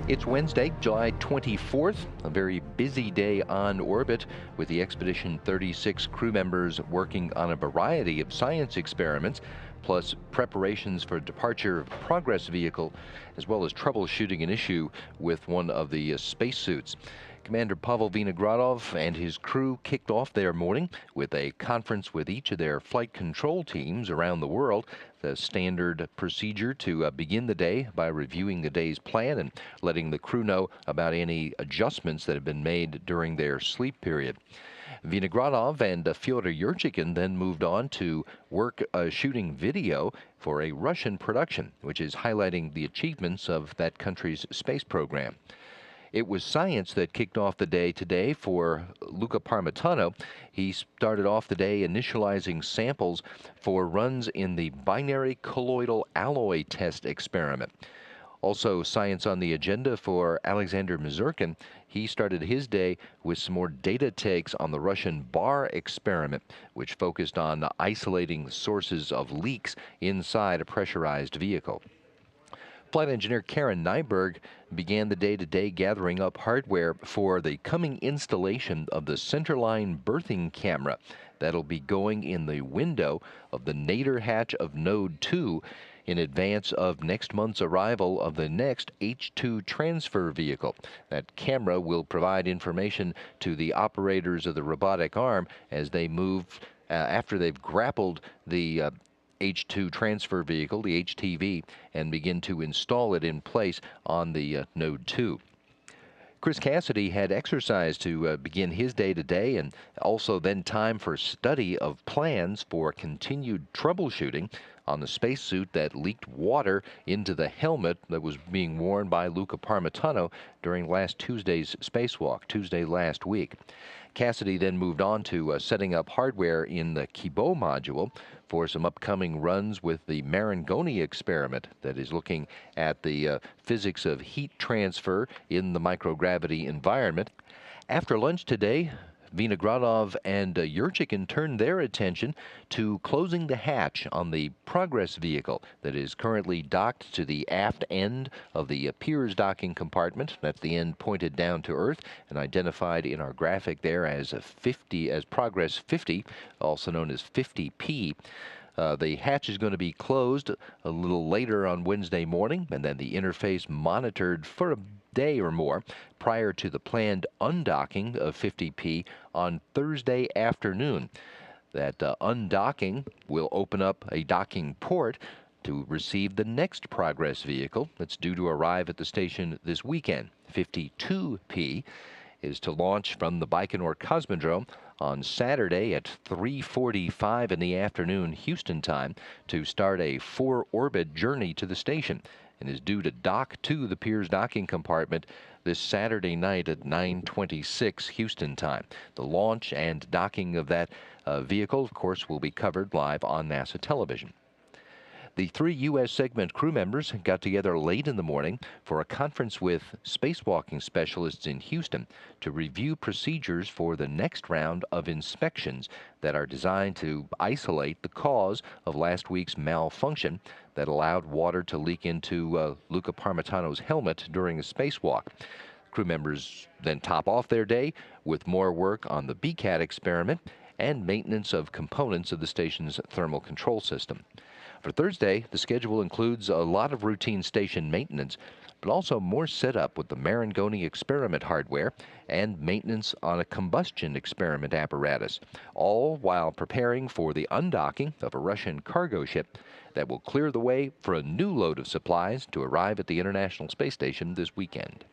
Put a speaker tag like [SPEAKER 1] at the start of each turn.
[SPEAKER 1] It's Wednesday, July 24th, a very busy day on orbit with the Expedition 36 crew members working on a variety of science experiments, plus preparations for departure of Progress vehicle, as well as troubleshooting an issue with one of the spacesuits. Commander Pavel Vinogradov and his crew kicked off their morning with a conference with each of their flight control teams around the world. The standard procedure to begin the day by reviewing the day's plan and letting the crew know about any adjustments that have been made during their sleep period. Vinogradov and Fyodor Yurchikhin then moved on to work shooting video for a Russian production, which is highlighting the achievements of that country's space program. It was science that kicked off the day today for Luca Parmitano. He started off the day initializing samples for runs in the binary colloidal alloy test experiment. Also, science on the agenda for Alexander Mazurkin. He started his day with some more data takes on the Russian BAR experiment, which focused on isolating sources of leaks inside a pressurized vehicle. Flight engineer Karen Nyberg began the day today gathering up hardware for the coming installation of the centerline berthing camera that'll be going in the window of the Nader hatch of Node 2 in advance of next month's arrival of the next H-2 transfer vehicle. That camera will provide information to the operators of the robotic arm as they move after they've grappled the H-2 transfer vehicle, the HTV, and begin to install it in place on the Node 2. Chris Cassidy had exercise to begin his day today, and also then time for study of plans for continued troubleshooting on the spacesuit that leaked water into the helmet that was being worn by Luca Parmitano during last Tuesday's spacewalk, Tuesday last week. Cassidy then moved on to setting up hardware in the Kibo module for some upcoming runs with the Marangoni experiment that is looking at the physics of heat transfer in the microgravity environment. After lunch today, Vinogradov and Yurchikhin turned their attention to closing the hatch on the Progress vehicle that is currently docked to the aft end of the Pirs docking compartment. That's the end pointed down to Earth and identified in our graphic there as Progress 50, also known as 50P. The hatch is going to be closed a little later on Wednesday morning, and then the interface monitored for a day or more prior to the planned undocking of 50P on Thursday afternoon. That undocking will open up a docking port to receive the next Progress vehicle that's due to arrive at the station this weekend. 52P is to launch from the Baikonur Cosmodrome on Saturday at 3:45 in the afternoon Houston time to start a 4-orbit journey to the station, and is due to dock to the Pirs docking compartment this Saturday night at 9:26 Houston time. The launch and docking of that vehicle, of course, will be covered live on NASA television. The 3 U.S. segment crew members got together late in the morning for a conference with spacewalking specialists in Houston to review procedures for the next round of inspections that are designed to isolate the cause of last week's malfunction that allowed water to leak into Luca Parmitano's helmet during the spacewalk. Crew members then top off their day with more work on the BCAT experiment and maintenance of components of the station's thermal control system. For Thursday, the schedule includes a lot of routine station maintenance, but also more setup with the Marangoni experiment hardware and maintenance on a combustion experiment apparatus, all while preparing for the undocking of a Russian cargo ship that will clear the way for a new load of supplies to arrive at the International Space Station this weekend.